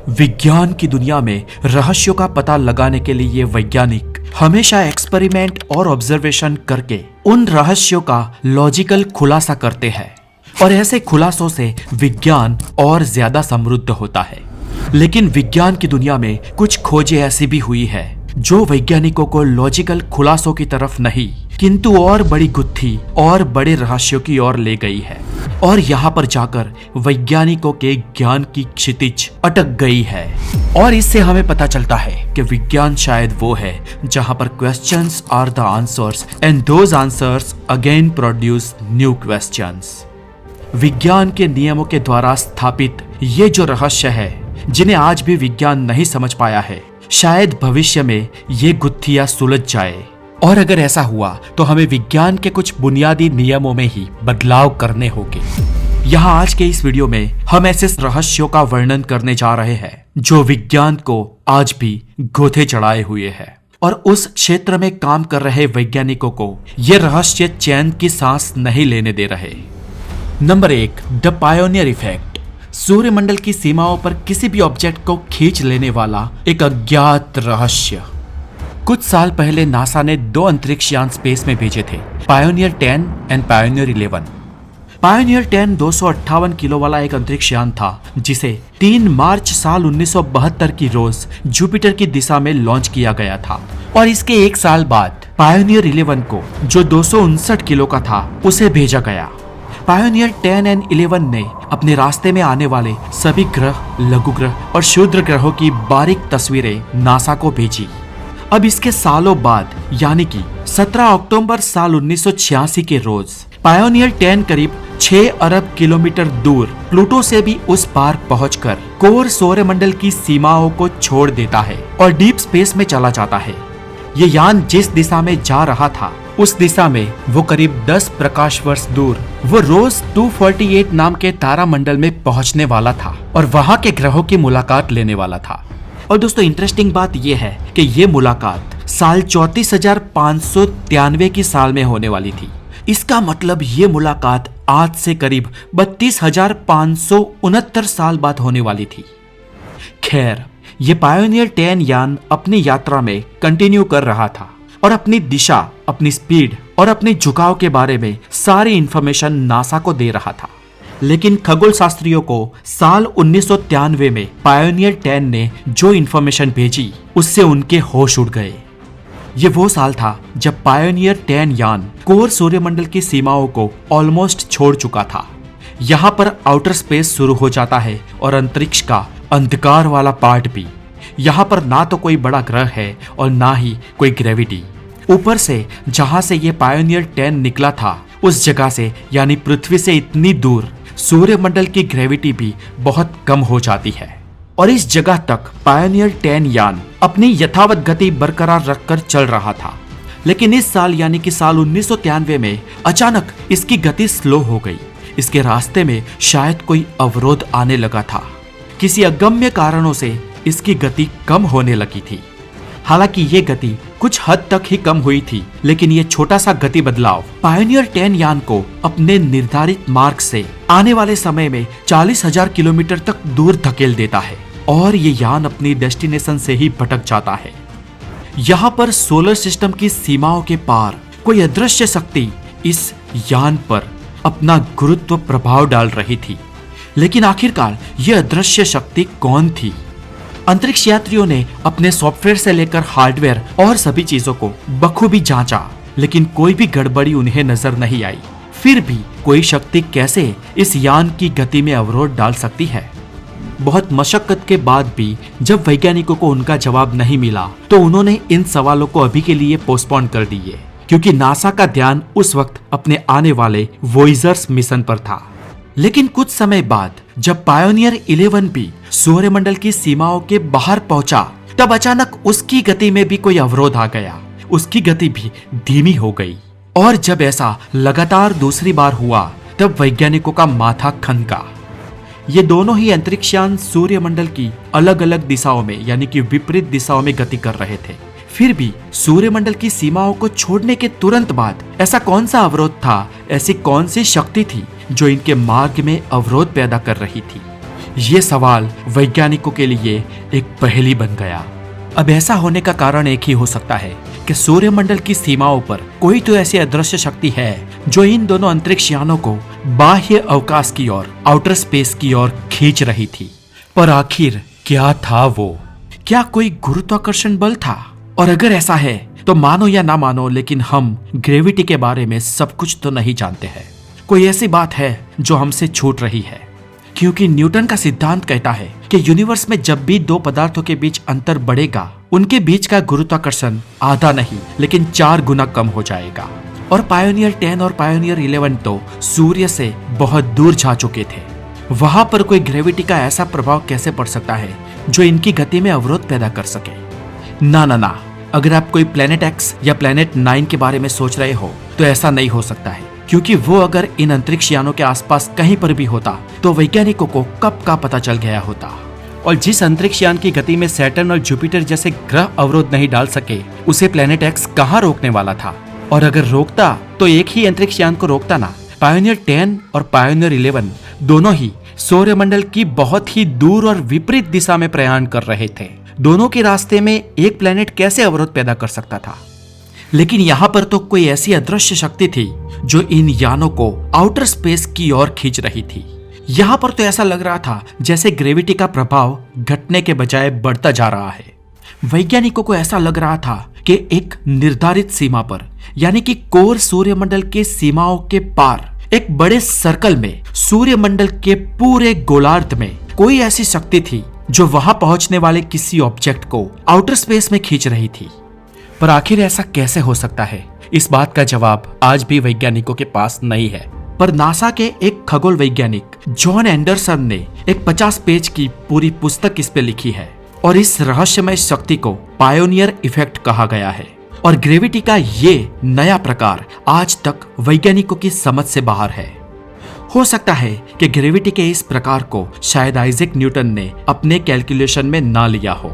विज्ञान की दुनिया में रहस्यों का पता लगाने के लिए वैज्ञानिक हमेशा एक्सपेरिमेंट और ऑब्जर्वेशन करके उन रहस्यों का लॉजिकल खुलासा करते हैं और ऐसे खुलासों से विज्ञान और ज्यादा समृद्ध होता है। लेकिन विज्ञान की दुनिया में कुछ खोजें ऐसी भी हुई है जो वैज्ञानिकों को लॉजिकल खुलासों की तरफ नहीं किंतु और बड़ी गुत्थी और बड़े रहस्यों की ओर ले गई है और यहाँ पर जाकर वैज्ञानिकों के ज्ञान की क्षितिज अटक गई है। और इससे हमें पता चलता है कि विज्ञान शायद वो है जहाँ पर questions are the answers and those answers again produce new questions. विज्ञान के नियमों के द्वारा स्थापित ये जो रहस्य है जिन्हें आज भी विज्ञान नहीं समझ पाया है, शायद भविष्य में ये गुत्थियां सुलझ जाए। और अगर ऐसा हुआ तो हमें विज्ञान के कुछ बुनियादी नियमों में ही बदलाव करने होंगे। यहाँ आज के इस वीडियो में हम ऐसे रहस्यों का वर्णन करने जा रहे हैं जो विज्ञान को आज भी गोथे चढ़ाए हुए है और उस क्षेत्र में काम कर रहे वैज्ञानिकों को ये रहस्य चैन की सांस नहीं लेने दे रहे। Number 1, the pioneer effect. सूर्यमंडल की सीमाओं पर किसी भी ऑब्जेक्ट को खींच लेने वाला एक अज्ञात रहस्य। कुछ साल पहले नासा ने 2 अंतरिक्ष यान स्पेस में भेजे थे, pioneer 10 and pioneer 11। Pioneer 10 258 kilo वाला एक अंतरिक्ष यान था जिसे 3 मार्च साल 1972 की रोज जुपिटर की दिशा में लॉन्च किया गया था और इसके 1 साल बाद पायोनियर 11 को, जो 259 किलो का था, उसे भेजा गया। पायोनियर 10 एंड 11 ने अपने रास्ते में आने वाले सभी ग्रह, लघु ग्रह और क्षुद्र ग्रहों की बारीक तस्वीरें नासा को भेजी। अब इसके सालों बाद यानी कि 17 अक्टूबर साल 1986 के रोज पायोनियर 10 करीब 6 अरब किलोमीटर दूर प्लूटो से भी उस पार पहुंचकर कोर सौरमंडल की सीमाओं को छोड़ देता है और डीप स्पेस में चला जाता है। ये यान जिस दिशा में जा रहा था उस दिशा में वो करीब 10 प्रकाश वर्ष दूर वो रोज 248 नाम के तारामंडल में पहुंचने वाला था और वहां के ग्रहों की मुलाकात लेने वाला था। और दोस्तों, इंटरेस्टिंग बात यह है कि ये मुलाकात साल 34,593 की साल में होने वाली थी। इसका मतलब ये मुलाकात आज से करीब 32,569 साल बाद होने वाली थी। खैर, ये पायोनियर 10 यान अपनी यात्रा में कंटिन्यू कर रहा था और अपनी दिशा, अपनी स्पीड और अपने झुकाव के बारे में सारी इंफॉर्मेशन नासा को दे रहा था। लेकिन खगोल शास्त्रियों को साल 1993 में पायोनियर 10 ने जो इंफॉर्मेशन भेजी उससे उनके होश उड़ गए। ये वो साल था जब पायोनियर 10 यान कोर सूर्यमंडल की सीमाओं को ऑलमोस्ट छोड़ चुका था। यहाँ पर आउटर स्पेस शुरू हो जाता है और अंतरिक्ष का अंधकार वाला पार्ट भी। यहाँ पर ना तो कोई बड़ा ग्रह है और ना ही कोई ग्रेविटी। ऊपर से जहाँ से ये पायोनियर 10 निकला था उस जगह से यानी पृथ्वी से इतनी दूर सूर्यमंडल की ग्रेविटी भी बहुत कम हो जाती है और इस जगह तक पायोनियर 10 यान अपनी यथावत गति बरकरार रखकर चल रहा था। लेकिन इस साल यानी कि साल 1993 में अचानक इसकी गति स्लो हो गई। इसके रास्ते में शायद कोई अवरोध आने लगा था। किसी अगम्य कारणों से इसकी गति कम होने लगी थी। हालांकि ये गति कुछ हद तक ही कम हुई थी, लेकिन ये छोटा सा गति बदलाव पायोनियर 10 यान को अपने निर्धारित मार्ग से आने वाले समय में 40,000 किलोमीटर तक दूर धकेल देता है और ये यान अपनी डेस्टिनेशन से ही भटक जाता है। यहाँ पर सोलर सिस्टम की सीमाओं के पार कोई अदृश्य शक्ति इस यान पर अपना गुरुत्व प्रभाव डाल रही थी। लेकिन आखिरकार ये अदृश्य शक्ति कौन थी? अंतरिक्ष यात्रियों ने अपने सॉफ्टवेयर से लेकर हार्डवेयर और सभी चीजों को बखूबी जांचा, लेकिन कोई भी गड़बड़ी उन्हें नजर नहीं आई। फिर भी कोई शक्ति कैसे इस यान की गति में अवरोध डाल सकती है? बहुत मशक्कत के बाद भी जब वैज्ञानिकों को उनका जवाब नहीं मिला तो उन्होंने इन सवालों को अभी के लिए पोस्टपोन कर दिए, क्योंकि नासा का ध्यान उस वक्त अपने आने वाले वॉयेजर्स मिशन पर था। लेकिन कुछ समय बाद जब पायोनियर 11 भी सूर्यमंडल की सीमाओं के बाहर पहुंचा, तब अचानक उसकी गति में भी कोई अवरोध आ गया। उसकी गति भी धीमी हो गई और जब ऐसा लगातार दूसरी बार हुआ तब वैज्ञानिकों का माथा खनका। ये दोनों ही अंतरिक्षयान सूर्यमंडल की अलग अलग दिशाओं में यानी कि विपरीत दिशाओं में गति कर रहे थे। फिर भी सूर्यमंडल की सीमाओं को छोड़ने के तुरंत बाद ऐसा कौन सा अवरोध था, ऐसी कौन सी शक्ति थी जो इनके मार्ग में अवरोध पैदा कर रही थी? ये सवाल वैज्ञानिकों के लिए एक पहेली बन गया। अब ऐसा होने का कारण एक ही हो सकता है कि सूर्यमंडल की सीमाओं पर कोई तो ऐसी अदृश्य शक्ति है जो इन दोनों अंतरिक्ष यानों को बाह्य अवकाश की ओर, आउटर स्पेस की ओर खींच रही थी। पर आखिर क्या था वो? क्या कोई गुरुत्वाकर्षण बल था? और अगर ऐसा है तो मानो या ना मानो, लेकिन हम ग्रेविटी के बारे में सब कुछ तो नहीं जानते हैं। कोई ऐसी बात है जो हमसे छूट रही है, क्योंकि न्यूटन का सिद्धांत कहता है कि यूनिवर्स में जब भी दो पदार्थों के बीच अंतर बढ़ेगा, उनके बीच का गुरुत्वाकर्षण आधा नहीं लेकिन 4 गुना कम हो जाएगा। और पायोनियर 10 और पायोनियर 11 तो सूर्य से बहुत दूर जा चुके थे। वहां पर कोई ग्रेविटी का ऐसा प्रभाव कैसे पड़ सकता है जो इनकी गति में अवरोध पैदा कर सके? ना ना ना, अगर आप कोई प्लेनेट एक्स या प्लेनेट 9 के बारे में सोच रहे हो तो ऐसा नहीं हो सकता है, क्योंकि वो अगर इन अंतरिक्ष यानों के आसपास कहीं पर भी होता तो वैज्ञानिकों को कब का पता चल गया होता। और जिस अंतरिक्ष यान की गति में सैटर्न और जुपिटर जैसे ग्रह अवरोध नहीं डाल सके, उसे प्लेनेट एक्स कहाँ रोकने वाला था? और अगर रोकता तो एक ही अंतरिक्ष यान को रोकता ना। पायोनियर 10 और पायोनियर 11 दोनों ही सौरमंडल की बहुत ही दूर और विपरीत दिशा में प्रयाण कर रहे थे। दोनों के रास्ते में एक प्लेनेट कैसे अवरोध पैदा कर सकता था? लेकिन यहाँ पर तो कोई ऐसी अदृश्य शक्ति थी जो इन यानों को आउटर स्पेस की ओर खींच रही थी। यहाँ पर तो ऐसा लग रहा था जैसे ग्रेविटी का प्रभाव घटने के बजाय बढ़ता जा रहा है। वैज्ञानिकों को ऐसा लग रहा था कि एक निर्धारित सीमा पर, यानी कि कोर सूर्यमंडल के सीमाओं के पार एक बड़े सर्कल में, सूर्यमंडल के पूरे गोलार्ध में कोई ऐसी शक्ति थी जो वहां पहुंचने वाले किसी ऑब्जेक्ट को आउटर स्पेस में खींच रही थी। पर आखिर ऐसा कैसे हो सकता है? इस बात का जवाब आज भी वैज्ञानिकों के पास नहीं है। पर नासा के एक खगोल वैज्ञानिक जॉन एंडरसन ने एक 50 पेज की पूरी पुस्तक इस पे लिखी है और इस रहस्यमय शक्ति को पायोनियर इफेक्ट कहा गया है। और ग्रेविटी का ये नया प्रकार आज तक वैज्ञानिकों की समझ से बाहर है। हो सकता है कि ग्रेविटी के इस प्रकार को शायद आइजैक न्यूटन ने अपने कैलकुलेशन में ना लिया हो।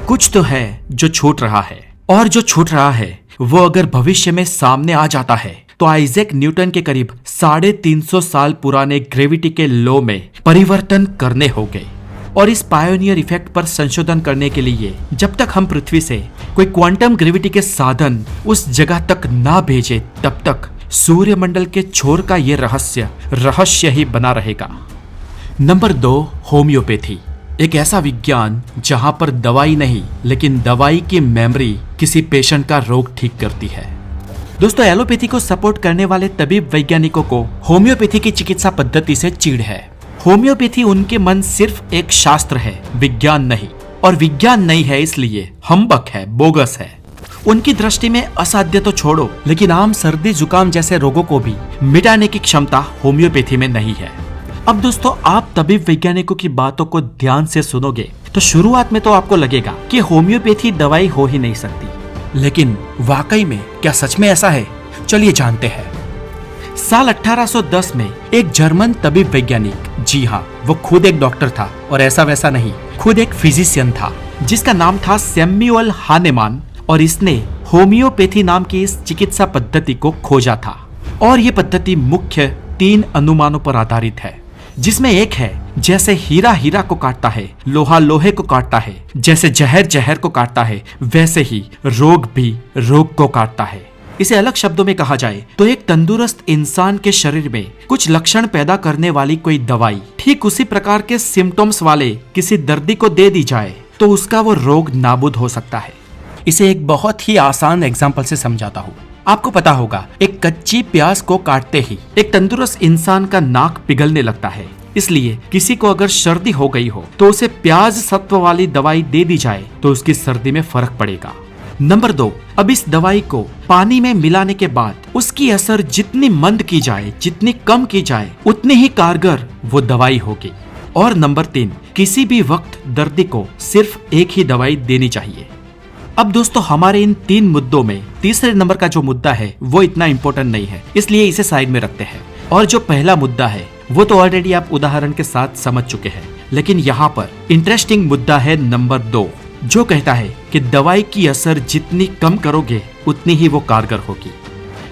कुछ तो है जो छूट रहा है, और जो छूट रहा है वो अगर भविष्य में सामने आ जाता है तो आइजैक न्यूटन के करीब 350 साल पुराने ग्रेविटी के लॉ में परिवर्तन करने होंगे। और इस पायोनियर इफेक्ट पर संशोधन करने के लिए जब तक हम पृथ्वी से कोई क्वांटम ग्रेविटी के साधन उस जगह तक ना भेजे, तब तक सूर्यमंडल के छोर का ये रहस्य ही बना रहेगा। Number 2, homeopathy. एक ऐसा विज्ञान जहां पर दवाई नहीं लेकिन दवाई की मेमोरी किसी पेशेंट का रोग ठीक करती है। दोस्तों, एलोपैथी को सपोर्ट करने वाले तबीब वैज्ञानिकों को होम्योपैथी की चिकित्सा पद्धति से चिढ़ है। होम्योपैथी उनके मन सिर्फ एक शास्त्र है, विज्ञान नहीं। और विज्ञान नहीं है इसलिए हम्बक है, बोगस है। उनकी दृष्टि में असाध्य तो छोड़ो, लेकिन आम सर्दी जुकाम जैसे रोगों को भी मिटाने की क्षमता होम्योपैथी में नहीं है। अब दोस्तों, आप तबीब वैज्ञानिकों की बातों को ध्यान से सुनोगे तो शुरुआत में तो आपको लगेगा कि होम्योपैथी दवाई हो ही नहीं सकती, लेकिन वाकई में क्या सच में ऐसा है? चलिए जानते हैं। साल 1810 में एक जर्मन तबीब वैज्ञानिक, जी हाँ, वो खुद एक डॉक्टर था और ऐसा वैसा नहीं, खुद एक फिजिशियन था, जिसका नाम था सैमुअल हानेमान, और इसने होम्योपैथी नाम की इस चिकित्सा पद्धति को खोजा था। और ये पद्धति मुख्य 3 अनुमानों पर आधारित है, जिसमें एक है जैसे हीरा हीरा को काटता है, लोहा लोहे को काटता है, जैसे जहर जहर को काटता है, वैसे ही रोग भी रोग को काटता है। इसे अलग शब्दों में कहा जाए तो एक तंदुरुस्त इंसान के शरीर में कुछ लक्षण पैदा करने वाली कोई दवाई ठीक उसी प्रकार के सिम्टम्स वाले किसी दर्दी को दे दी जाए तो उसका वो रोग नाबूद हो सकता है। इसे एक बहुत ही आसान एग्जाम्पल से समझाता हूँ। आपको पता होगा, एक कच्ची प्याज को काटते ही एक तंदुरुस्त इंसान का नाक पिघलने लगता है। इसलिए किसी को अगर सर्दी हो गई हो तो उसे प्याज सत्व वाली दवाई दे दी जाए तो उसकी सर्दी में फर्क पड़ेगा। नंबर 2, अब इस दवाई को पानी में मिलाने के बाद उसकी असर जितनी मंद की जाए, जितनी कम की जाए, उतनी ही कारगर वो दवाई होगी। और नंबर 3, किसी भी वक्त दर्दी को सिर्फ एक ही दवाई देनी चाहिए। अब दोस्तों, हमारे इन 3 मुद्दों में तीसरे नंबर का जो मुद्दा है वो इतना इम्पोर्टेंट नहीं है, इसलिए इसे साइड में रखते हैं। और जो पहला मुद्दा है वो तो ऑलरेडी आप उदाहरण के साथ समझ चुके हैं, लेकिन यहाँ पर इंटरेस्टिंग मुद्दा है नंबर 2, जो कहता है कि दवाई की असर जितनी कम करोगे उतनी ही वो कारगर होगी।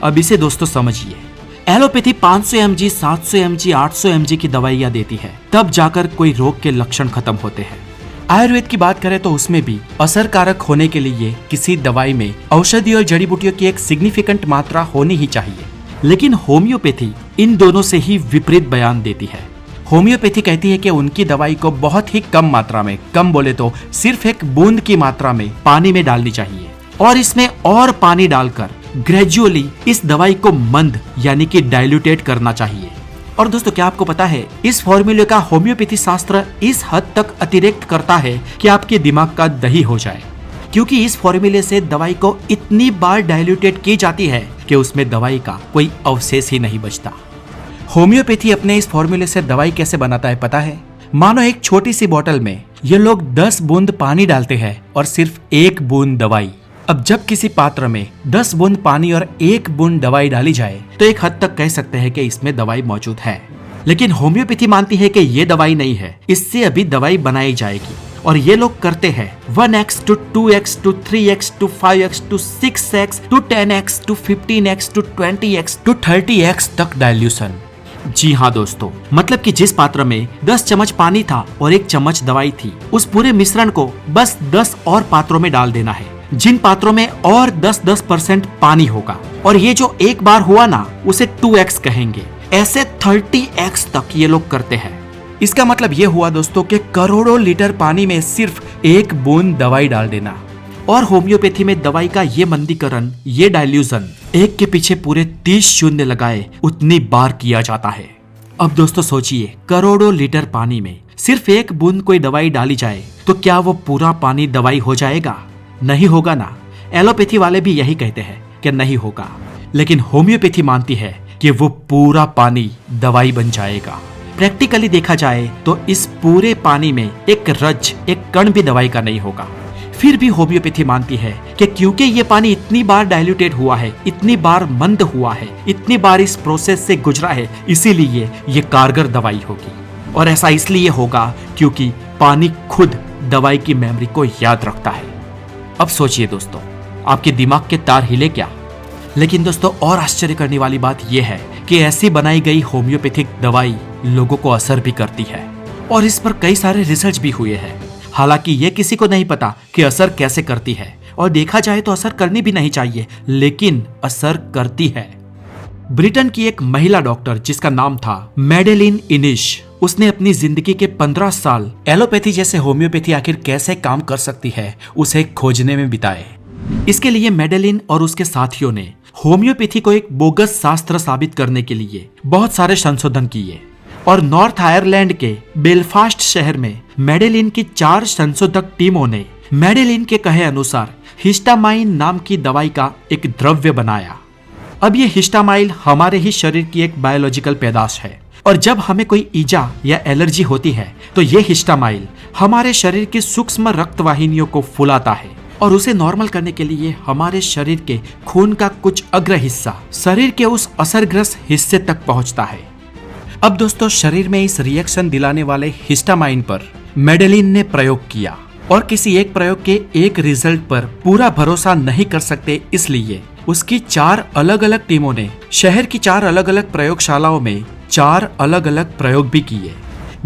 अब इसे दोस्तों समझिए। एलोपैथी 500 mg, 700 mg, 800 mg की दवाइयाँ देती है, तब जाकर कोई रोग के लक्षण खत्म होते हैं। आयुर्वेद की बात करें तो उसमें भी असरकारक होने के लिए किसी दवाई में औषधि और जड़ी बूटियों की एक सिग्निफिकेंट मात्रा होनी ही चाहिए। लेकिन होम्योपैथी इन दोनों से ही विपरीत बयान देती है। होम्योपैथी कहती है कि उनकी दवाई को बहुत ही कम मात्रा में, कम बोले तो सिर्फ एक बूंद की मात्रा में पानी में डालनी चाहिए और इसमें और पानी डालकर ग्रेजुअली इस दवाई को मंद यानी कि डाइल्यूटेट करना चाहिए। और दोस्तों, क्या आपको पता है इस फॉर्मूले का होम्योपैथी शास्त्र इस हद तक अतिरिक्त करता है कि आपके दिमाग का दही हो जाए, क्योंकि इस फॉर्मूले से दवाई को इतनी बार डाइल्यूटेट की जाती है कि उसमें दवाई का कोई अवशेष ही नहीं बचता। होम्योपैथी अपने इस फॉर्मूले से दवाई कैसे बनाता है पता है? मानो एक छोटी सी बोतल में ये लोग 10 बूंद पानी डालते हैं और सिर्फ 1 बूंद दवाई। अब जब किसी पात्र में 10 बूंद पानी और 1 बूंद दवाई डाली जाए तो एक हद तक कह सकते हैं कि इसमें दवाई मौजूद है। लेकिन होम्योपैथी मानती है कि ये दवाई नहीं है, इससे अभी दवाई बनाई जाएगी। और ये लोग करते हैं 1x to 2x to 3x to 5x to 6x to 10x to 15x to 20x to 30x तक डाइल्यूशन। जी हाँ दोस्तों, मतलब कि जिस पात्र में 10 चम्मच पानी था और 1 चम्मच दवाई थी, उस पूरे मिश्रण को बस 10 और पात्रों में डाल देना है, जिन पात्रों में और 10% पानी होगा। और ये जो एक बार हुआ ना, उसे 2x कहेंगे। ऐसे 30x तक ये लोग करते हैं। इसका मतलब ये हुआ दोस्तों कि करोड़ों लीटर पानी में सिर्फ 1 बूंद दवाई डाल देना। और होम्योपैथी में दवाई का ये मंदीकरण, ये डाइल्यूशन एक के पीछे पूरे 30 शून्य लगाए उतनी बार किया जाता है। अब दोस्तों सोचिए, करोड़ों लीटर पानी में सिर्फ 1 बूंद कोई दवाई डाली जाए तो क्या वो पूरा पानी दवाई हो जाएगा? नहीं होगा ना। एलोपैथी वाले भी यही कहते हैं कि नहीं होगा, लेकिन होम्योपैथी मानती है कि वो पूरा पानी दवाई बन जाएगा। प्रैक्टिकली देखा जाए तो इस पूरे पानी में एक रज, एक कण भी दवाई का नहीं होगा। फिर भी होम्योपैथी मानती है कि क्योंकि ये पानी इतनी बार डाइल्यूटेड हुआ है, इतनी बार मंद हुआ है, इतनी बार इस प्रोसेस से गुजरा है, इसीलिए ये कारगर दवाई होगी। और ऐसा इसलिए होगा क्योंकि पानी खुद दवाई की मेमोरी को याद रखता है। अब सोचिए दोस्तों, आपके दिमाग के तार हिले क्या? लेकिन दोस्तों, और आश्चर्य करने वाली बात यह है कि ऐसी बनाई गई होम्योपैथिक दवाई लोगों को असर भी करती है और इस पर कई सारे रिसर्च भी हुए हैं। हालांकि ये किसी को नहीं पता कि असर कैसे करती है, और देखा जाए तो असर करनी भी नहीं चाहिए, लेकिन असर करती है। ब्रिटेन की एक महिला डॉक्टर जिसका नाम था मैडेलिन इनिश, उसने अपनी जिंदगी के 15 साल एलोपैथी जैसे होम्योपैथी आखिर कैसे काम कर सकती है उसे खोजने में बिताए। इसके लिए मैडेलिन और उसके साथियों ने होम्योपैथी को एक बोगस शास्त्र साबित करने के लिए बहुत सारे संशोधन किए और नॉर्थ आयरलैंड के बेलफास्ट शहर में मैडेलिन की 4 संशोधक टीमों ने मैडेलिन के कहे अनुसार हिस्टामाइन नाम की दवाई का एक द्रव्य बनाया। अब ये हिस्टामाइन हमारे ही शरीर की एक बायोलॉजिकल पैदाश है और जब हमें कोई ईजा या एलर्जी होती है तो ये हिस्टामाइन हमारे शरीर की सूक्ष्म रक्त वाहिनियों को फुलाता है और उसे नॉर्मल करने के लिए हमारे शरीर के खून का कुछ अग्र हिस्सा शरीर के उस असरग्रस्त हिस्से तक पहुंचता है। अब दोस्तों, शरीर में इस रिएक्शन दिलाने वाले हिस्टामाइन पर मैडेलिन ने प्रयोग किया और किसी एक प्रयोग के एक रिजल्ट पर पूरा भरोसा नहीं कर सकते, इसलिए उसकी 4 अलग अलग टीमों ने शहर की 4 अलग अलग प्रयोगशालाओं में 4 अलग अलग प्रयोग भी किए,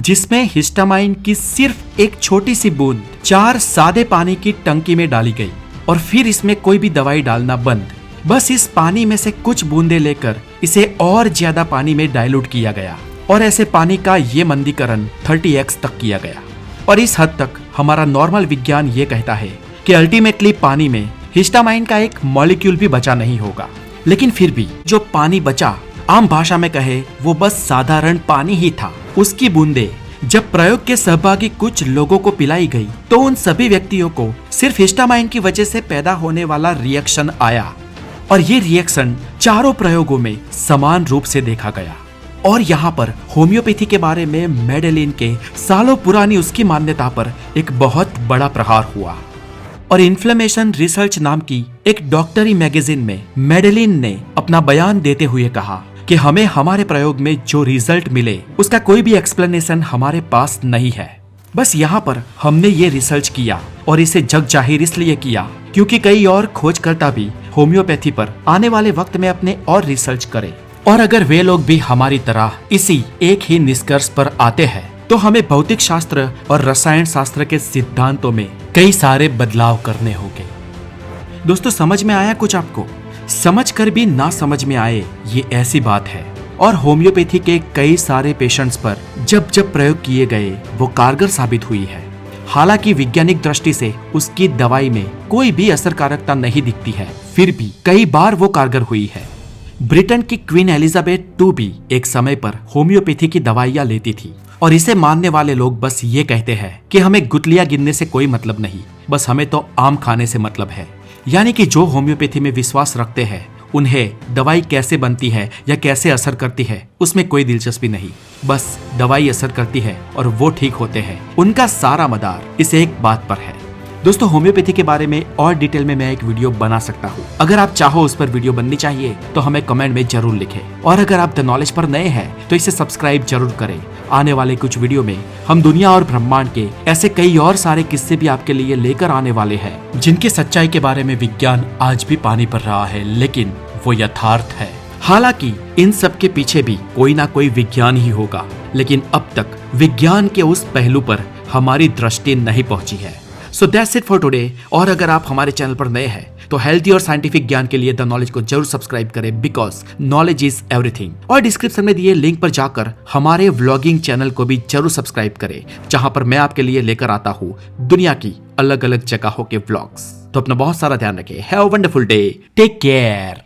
जिसमें हिस्टामाइन की सिर्फ एक छोटी सी बूंद 4 सादे पानी की टंकी में डाली गई और फिर इसमें कोई भी दवाई डालना बंद। बस इस पानी में से कुछ बूंदे लेकर इसे और ज्यादा पानी में डाइल्यूट किया गया और ऐसे पानी का ये मंदीकरण 30x तक किया गया। और इस हद तक हमारा नॉर्मल विज्ञान ये कहता है कि अल्टीमेटली पानी में हिस्टामाइन का एक मॉलिक्यूल भी बचा नहीं होगा। लेकिन फिर भी जो पानी बचा, आम भाषा में कहे वो बस साधारण पानी ही था। उसकी बूंदे जब प्रयोग के सहभागी कुछ लोगों को पिलाई गई तो उन सभी व्यक्तियों को सिर्फ हिस्टामाइन की वजह से पैदा होने वाला रिएक्शन आया और ये रिएक्शन चारों प्रयोगों में समान रूप से देखा गया। और यहाँ पर होम्योपैथी के बारे में मैडेलिन के सालों पुरानी उसकी मान्यता पर एक बहुत बड़ा प्रहार हुआ और इन्फ्लेमेशन रिसर्च नाम की एक डॉक्टरी मैगजीन में मैडेलिन ने अपना बयान देते हुए कहा कि हमें हमारे प्रयोग में जो रिजल्ट मिले उसका कोई भी एक्सप्लेनेशन हमारे पास नहीं है। बस यहाँ पर हमने ये रिसर्च किया और इसे जग जाहिर इसलिए किया क्योंकि कई और खोजकर्ता भी होम्योपैथी पर आने वाले वक्त में अपने और रिसर्च करें और अगर वे लोग भी हमारी तरह इसी एक ही निष्कर्ष पर आते हैं तो हमें भौतिक शास्त्र और रसायन शास्त्र के सिद्धांतों में कई सारे बदलाव करने होंगे। दोस्तों, समझ में आया कुछ आपको? समझ कर भी ना समझ में आए, ये ऐसी बात है। और होम्योपैथी के कई सारे पेशेंट्स पर जब जब प्रयोग किए गए वो कारगर साबित हुई है। हालांकि वैज्ञानिक दृष्टि से उसकी दवाई में कोई भी असरकारकता नहीं दिखती है, फिर भी कई बार वो कारगर हुई है। ब्रिटेन की क्वीन एलिजाबेथ II भी एक समय पर होम्योपैथी की दवाइयां लेती थी और इसे मानने वाले लोग बस ये कहते हैं कि हमें गुठलियां गिनने से कोई मतलब नहीं, बस हमें तो आम खाने से मतलब है। यानी कि जो होम्योपैथी में विश्वास रखते हैं उन्हें दवाई कैसे बनती है या कैसे असर करती है उसमें कोई दिलचस्पी नहीं, बस दवाई असर करती है और वो ठीक होते हैं। उनका सारा मदार इस एक बात पर है। दोस्तों, होम्योपैथी के बारे में और डिटेल में मैं एक वीडियो बना सकता हूँ। अगर आप चाहो उस पर वीडियो बननी चाहिए तो हमें कमेंट में जरूर लिखें। और अगर आप द नॉलेज पर नए हैं तो इसे सब्सक्राइब जरूर करें। आने वाले कुछ वीडियो में हम दुनिया और ब्रह्मांड के ऐसे कई और सारे किस्से भी आपके लिए लेकर आने वाले हैं जिनकी सच्चाई के बारे में विज्ञान आज भी पानी पर रहा है, लेकिन वो यथार्थ है। हालांकि इन सब के पीछे भी कोई ना कोई विज्ञान ही होगा, लेकिन अब तक विज्ञान के उस पहलू पर हमारी दृष्टि नहीं पहुंची है। So that's it for today. और अगर आप हमारे चैनल पर नए हैं तो हेल्थी और साइंटिफिक ज्ञान के लिए द नॉलेज को जरूर सब्सक्राइब करें, बिकॉज नॉलेज इज एवरीथिंग। और डिस्क्रिप्शन में दिए लिंक पर जाकर हमारे व्लॉगिंग चैनल को भी जरूर सब्सक्राइब करें, जहां पर मैं आपके लिए लेकर आता हूं दुनिया की अलग अलग जगहों के व्लॉग्स। तो अपना बहुत सारा ध्यान रखें। Have a wonderful day, take care.